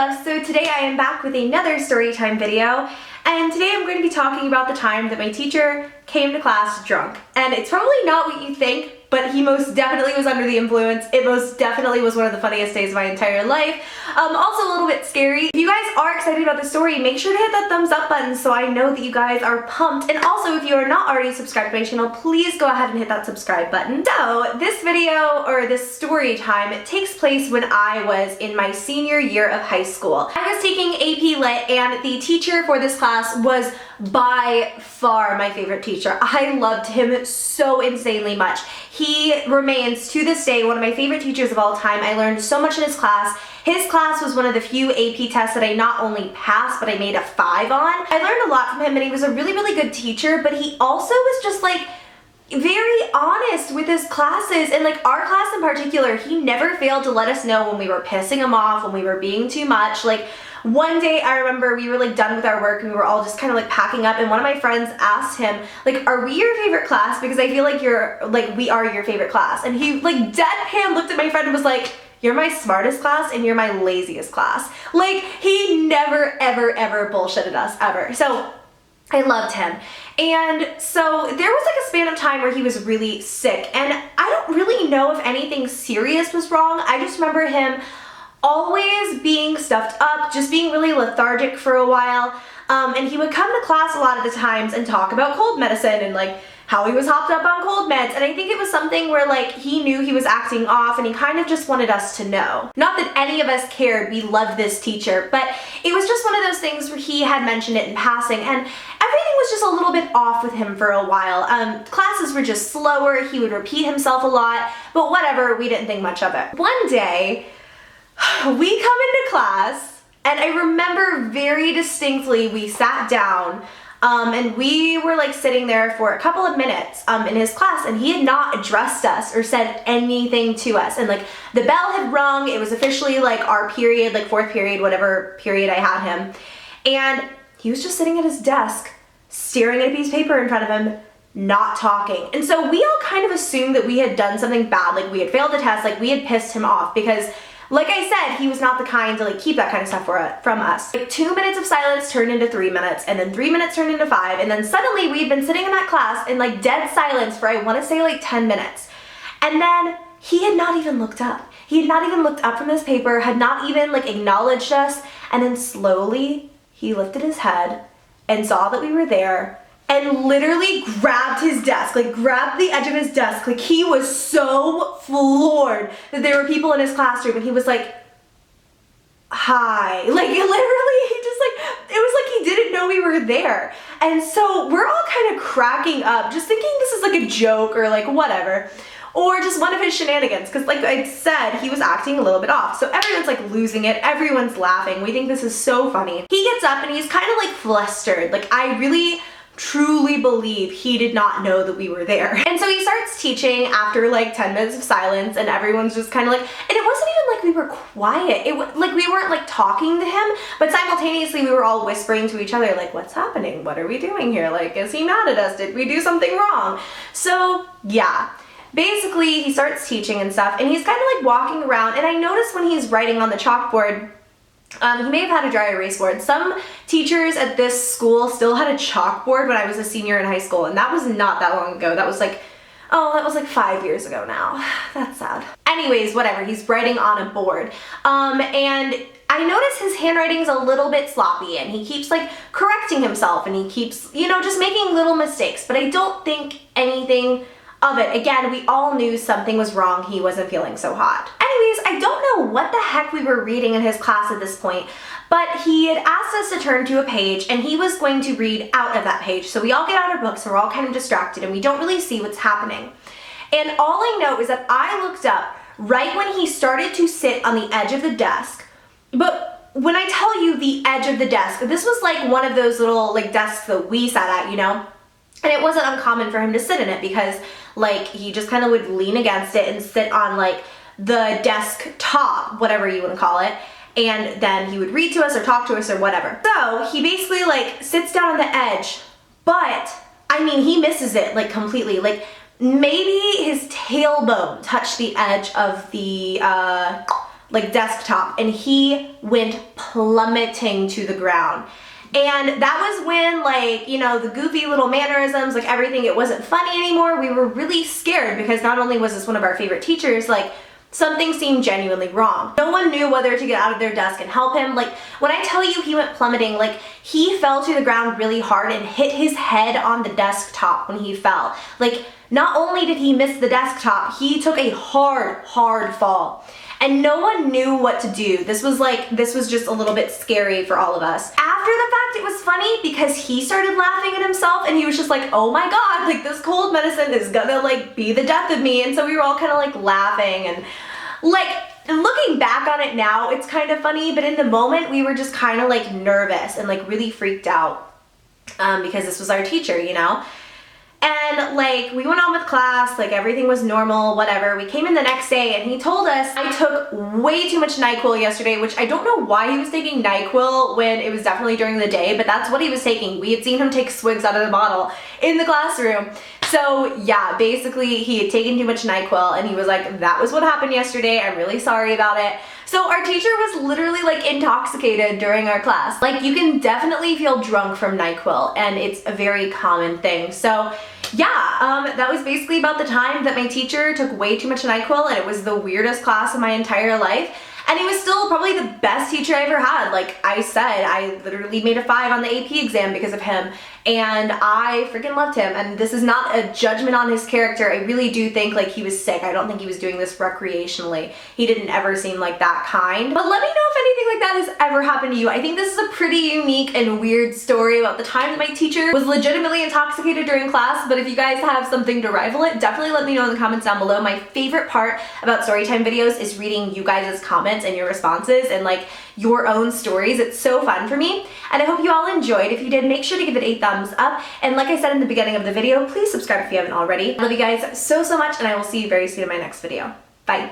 loves, so today I am back with another story time video, and today I'm going to be talking about the time that my teacher came to class drunk. And it's probably not what you think, but he most definitely was under the influence. It most definitely was one of the funniest days of my entire life. Also a little bit scary. If you guys are excited about the story, make sure to hit that thumbs up button so I know that you guys are pumped. And also, if you are not already subscribed to my channel, please go ahead and hit that subscribe button. So this video, or this story time, it takes place when I was in my senior year of high school. I was taking AP Lit, and the teacher for this class was by far my favorite teacher. I loved him so insanely much. He remains, to this day, one of my favorite teachers of all time. I learned so much in his class. His class was one of the few AP tests that I not only passed, but I made a 5 on. I learned a lot from him, and he was a really, really good teacher, but he also was just like very honest with his classes, and like our class in particular, he never failed to let us know when we were pissing him off, when we were being too much. Like one day I remember we were like done with our work and we were all just kind of like packing up, and one of my friends asked him, like, are we your favorite class? Because I feel like we are your favorite class. And he like deadpan looked at my friend and was like, you're my smartest class and you're my laziest class. Like, he never ever bullshitted us ever. So I loved him. And so there was like a span of time where he was really sick, and I don't really know if anything serious was wrong. I just remember him always being stuffed up, just being really lethargic for a while. And he would come to class a lot of the times and talk about cold medicine and like how he was hopped up on cold meds. And I think it was something where like he knew he was acting off, and he kind of just wanted us to know. Not that any of us cared, we loved this teacher, but it was just one of those things where he had mentioned it in passing, and everything was just a little bit off with him for a while. Classes were just slower, he would repeat himself a lot, but whatever, we didn't think much of it. One day, we come into class, and I remember very distinctly we sat down, and we were like sitting there for a couple of minutes in his class, and he had not addressed us or said anything to us. And like the bell had rung, it was officially like our period, like 4th period, whatever period I had him. And he was just sitting at his desk, staring at a piece of paper in front of him, not talking. And so we all kind of assumed that we had done something bad, like we had failed the test, like we had pissed him off, because like I said, he was not the kind to like keep that kind of stuff from us. Like 2 minutes of silence turned into 3 minutes, and then 3 minutes turned into 5, and then suddenly we'd been sitting in that class in like dead silence for, I want to say, like 10 minutes. And then he had not even looked up. He had not even looked up from his paper, had not even like acknowledged us, and then slowly he lifted his head and saw that we were there, and literally grabbed his desk, like grabbed the edge of his desk. Like he was so floored that there were people in his classroom, and he was like, hi. Like literally, he just like, it was like he didn't know we were there. And so we're all kind of cracking up, just thinking this is like a joke or like whatever, or just one of his shenanigans, because like I said, he was acting a little bit off. So everyone's like losing it, everyone's laughing, we think this is so funny. He gets up and he's kind of like flustered. Like I really truly believe he did not know that we were there. And so he starts teaching after like 10 minutes of silence, and everyone's just kind of like, and it wasn't even like we were quiet. Like we weren't like talking to him, but simultaneously we were all whispering to each other, like, what's happening? What are we doing here? Like, is he mad at us? Did we do something wrong? So yeah. Basically, he starts teaching and stuff, and he's kind of like walking around, and I noticed when he's writing on the chalkboard, he may have had a dry erase board. Some teachers at this school still had a chalkboard when I was a senior in high school, and that was not that long ago. That was like, oh, that was like 5 years ago now. That's sad. Anyways, whatever, he's writing on a board. And I notice his handwriting's a little bit sloppy, and he keeps like correcting himself, and he keeps, you know, just making little mistakes, but I don't think anything of it. Again, we all knew something was wrong. He wasn't feeling so hot. Anyways, I don't know what the heck we were reading in his class at this point, but he had asked us to turn to a page, and he was going to read out of that page. So we all get out our books, and we're all kind of distracted, and we don't really see what's happening. And all I know is that I looked up right when he started to sit on the edge of the desk. But when I tell you the edge of the desk, this was like one of those little like desks that we sat at, you know? And it wasn't uncommon for him to sit in it, because like he just kind of would lean against it and sit on like the desk top, whatever you want to call it, and then he would read to us or talk to us or whatever. So he basically like sits down on the edge, but I mean he misses it like completely. Like maybe his tailbone touched the edge of the like desktop, and he went plummeting to the ground. And that was when, like, you know, the goofy little mannerisms, like everything, it wasn't funny anymore. We were really scared because not only was this one of our favorite teachers, like something seemed genuinely wrong. No one knew whether to get out of their desk and help him. Like, when I tell you he went plummeting, like he fell to the ground really hard and hit his head on the desktop when he fell. Like, not only did he miss the desktop, he took a hard fall. And no one knew what to do. This was just a little bit scary for all of us. After the fact, it was funny because he started laughing at himself and he was just like, oh my God, like this cold medicine is gonna like be the death of me. And so we were all kind of like laughing, and like looking back on it now, it's kind of funny, but in the moment we were just kind of like nervous and like really freaked out because this was our teacher, you know? And like we went on with class, like everything was normal, whatever. We came in the next day and he told us I took way too much NyQuil yesterday, which I don't know why he was taking NyQuil when it was definitely during the day, but that's what he was taking. We had seen him take swigs out of the bottle in the classroom. So yeah, basically he had taken too much NyQuil and he was like, that was what happened yesterday. I'm really sorry about it. So our teacher was literally like intoxicated during our class. Like you can definitely feel drunk from NyQuil, and it's a very common thing. So yeah, that was basically about the time that my teacher took way too much NyQuil, and it was the weirdest class of my entire life. And he was still probably the best teacher I ever had. Like I said, I literally made a 5 on the AP exam because of him, and I freaking loved him. And this is not a judgment on his character. I really do think like he was sick. I don't think he was doing this recreationally. He didn't ever seem like that kind. But let me know if anything like that has ever happened to you. I think this is a pretty unique and weird story about the time that my teacher was legitimately intoxicated during class. But if you guys have something to rival it, definitely let me know in the comments down below. My favorite part about Storytime videos is reading you guys' comments and your responses and like your own stories. It's so fun for me, and I hope you all enjoyed. If you did, make sure to give it a thumbs up, and like I said in the beginning of the video, please subscribe if you haven't already. I love you guys so much, and I will see you very soon in my next video.